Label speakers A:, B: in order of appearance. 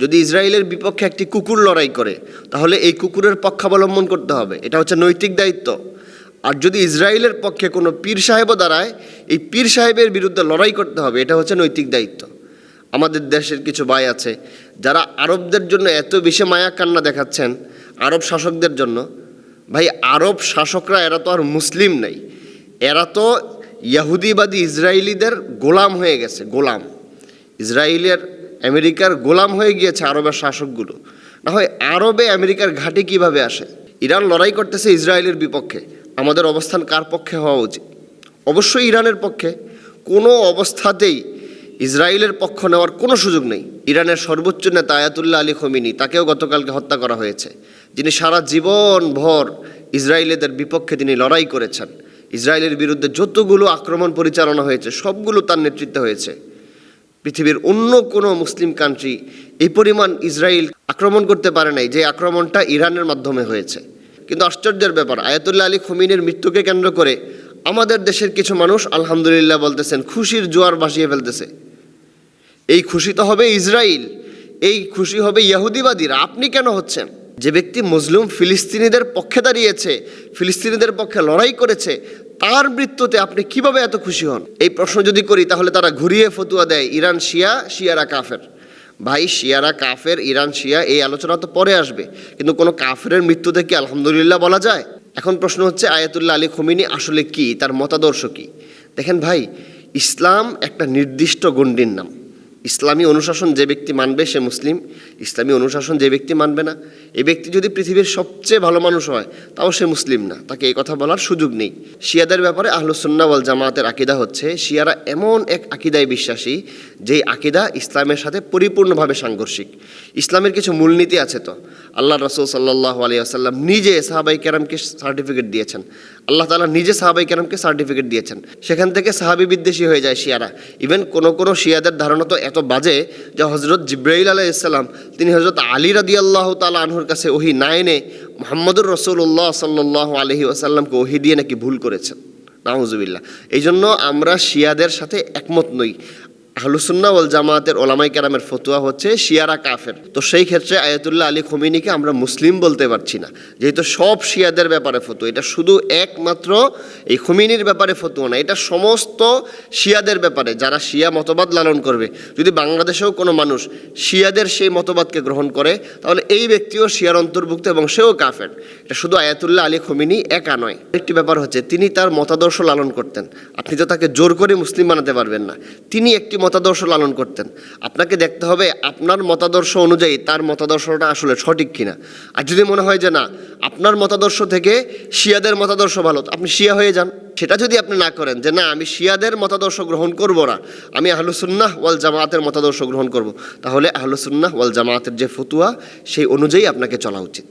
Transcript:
A: যদি ইসরায়েলের বিপক্ষে একটি কুকুর লড়াই করে তাহলে এই কুকুরের পক্ষাবলম্বন করতে হবে, এটা হচ্ছে নৈতিক দায়িত্ব। আর যদি ইসরায়েলের পক্ষে কোনো পীর সাহেবও দাঁড়ায়, এই পীর সাহেবের বিরুদ্ধে লড়াই করতে হবে, এটা হচ্ছে নৈতিক দায়িত্ব। আমাদের দেশের কিছু ভাই আছে যারা আরবদের জন্য এত বেশি মায়া কান্না দেখাচ্ছেন, আরব শাসকদের জন্য। ভাই, আরব শাসকরা এরা তো আর মুসলিম নেই, এরা তো ইহুদিবাদী ইসরায়েলিদের গোলাম হয়ে গেছে, গোলাম। ইসরায়েলের আমেরিকার গোলাম হয়ে গিয়েছে আরবের শাসকগুলো। না হয় আরবে আমেরিকার ঘাঁটি কিভাবে আসে? ইরান লড়াই করতেছে ইসরায়েলের বিপক্ষে, আমাদের অবস্থান কার পক্ষে হওয়া উচিত? অবশ্যই ইরানের পক্ষে। কোনো অবস্থাতেই ইসরায়েলের পক্ষ নেওয়ার কোনো সুযোগ নেই। ইরানের সর্বোচ্চ নেতা আয়াতুল্লাহ আলী খোমেনি, তাকেও গতকালকে হত্যা করা হয়েছে, যিনি সারা জীবন ভর ইসরায়েলিদের বিপক্ষে তিনি লড়াই করেছেন। ইসরায়েলের বিরুদ্ধে যতগুলো আক্রমণ পরিচালনা হয়েছে সবগুলো তার নেতৃত্বে হয়েছে। পৃথিবীর অন্য কোনো মুসলিম কান্ট্রি এই পরিমাণ ইসরায়েল আক্রমণ করতে পারে নাই যে আক্রমণটা ইরানের মাধ্যমে হয়েছে। কিন্তু আশ্চর্যের ব্যাপার, আয়াতুল্লাহ আলী খোমেনির মৃত্যুকে কেন্দ্র করে আমাদের দেশের কিছু মানুষ আলহামদুলিল্লাহ বলতেছেন, খুশির জোয়ার ভাসিয়ে ফেলতেছে। এই খুশি তো হবে ইসরায়েল, এই খুশি হবে ইহুদিবাদীরা। আপনি কেন হচ্ছেন? যে ব্যক্তি মজলুম ফিলিস্তিনিদের পক্ষে দাঁড়িয়েছে, ফিলিস্তিনিদের পক্ষে লড়াই করেছে, তার মৃত্যুতে আপনি কিভাবে এত খুশি হন? এই প্রশ্ন যদি করি তাহলে তারা ঘুরিয়ে ফতুয়া দেয় ইরান শিয়া, শিয়ারা কাফের। ভাই, শিয়ারা কাফের, ইরান শিয়া, এই আলোচনা তো পরে আসবে, কিন্তু কোনো কাফেরের মৃত্যুতে কি আলহামদুলিল্লাহ বলা যায়? এখন প্রশ্ন হচ্ছে আয়াতুল্লাহ আলী খোমেনি আসলে কি, তার মতাদর্শ কি? দেখেন ভাই, ইসলাম একটা নির্দিষ্ট গণ্ডির নাম। ইসলামী অনুশাসন যে ব্যক্তি মানবে সে মুসলিম, ইসলামী অনুশাসন যে ব্যক্তি মানবে না, এই ব্যক্তি যদি পৃথিবীর সবচেয়ে ভালো মানুষ হয় তাও সে মুসলিম না, তাকে এই কথা বলার সুযোগ নেই। শিয়াদের ব্যাপারে আহলুস সুন্নাহ ওয়াল জামাতের আকীদা হচ্ছে, শিয়ারা এমন এক আকীদায় বিশ্বাসী যেই আকীদা ইসলামের সাথে পরিপূর্ণভাবে সাংঘর্ষিক। ইসলামের কিছু মূলনীতি আছে তো, আল্লাহ রাসূল সাল্লাল্লাহু আলাইহি ওয়াসাল্লাম নিজে সাহাবায়ে কেরামকে সার্টিফিকেট দিয়েছেন, আল্লাহ তাআলা নিজে সাহাবায়ে কেরামকে সার্টিফিকেট দিয়েছেন। সেখান থেকে সাহাবী বিদ্বেষী হয়ে যায় শিয়ারা। ইভেন কোনো শিয়াদের ধারণা তো এত বাজে যে হযরত জিবরাইল আলাইহিস সালাম তিনি হযরত আলী রাদিয়াল্লাহু তাআলা আনহুর কাছে ওহী না এনে মুহাম্মদুর রাসূলুল্লাহ সাল্লাল্লাহু আলাইহি ওয়াসাল্লামকে ওহী দিয়ে নাকি ভুল করেছেন। নাউযুবিল্লাহ। এই জন্য আমরা শিয়াদের সাথে একমত নই। আহলুস সুন্নাহ ওয়াল জামাতের ওলামায়ে কেরামের ফতোয়া হচ্ছে শিয়ারা কাফের। তো সেই ক্ষেত্রে আয়াতুল্লাহ আলী খোমেনিকে আমরা মুসলিম বলতে পারছি না, যেহেতু সব শিয়াদের ব্যাপারে ফতোয়া। এটা শুধু একমাত্র এই খোমেনির ব্যাপারে ফতোয়া না, এটা সমস্ত শিয়াদের ব্যাপারে। যারা শিয়া মতবাদ লালন করবে, যদি বাংলাদেশেও কোনো মানুষ শিয়াদের সেই মতবাদকে গ্রহণ করে তাহলে এই ব্যক্তিও শিয়ার অন্তর্ভুক্ত এবং সেও কাফের। এটা শুধু আয়াতুল্লাহ আলী খোমেনি একা নয়। একটি ব্যাপার হচ্ছে, তিনি তার মতাদর্শ লালন করতেন, আপনি তো তাকে জোর করে মুসলিম বানাতে পারবেন না। তিনি একটি মতাদর্শ লালন করতেন, আপনাকে দেখতে হবে আপনার মতাদর্শ অনুযায়ী তার মতাদর্শটা আসলে সঠিক কিনা। আর যদি মনে হয় যে না, আপনার মতাদর্শ থেকে শিয়াদের মতাদর্শ ভালো, আপনি শিয়া হয়ে যান। সেটা যদি আপনি না করেন যে না, আমি শিয়াদের মতাদর্শ গ্রহণ করব না, আমি আহলুস সুন্নাহ ওয়াল জামাতের মতাদর্শ গ্রহণ করব, তাহলে আহলুস সুন্নাহ ওয়াল জামাতের যে ফতোয়া সেই অনুযায়ী আপনাকে চলা উচিত।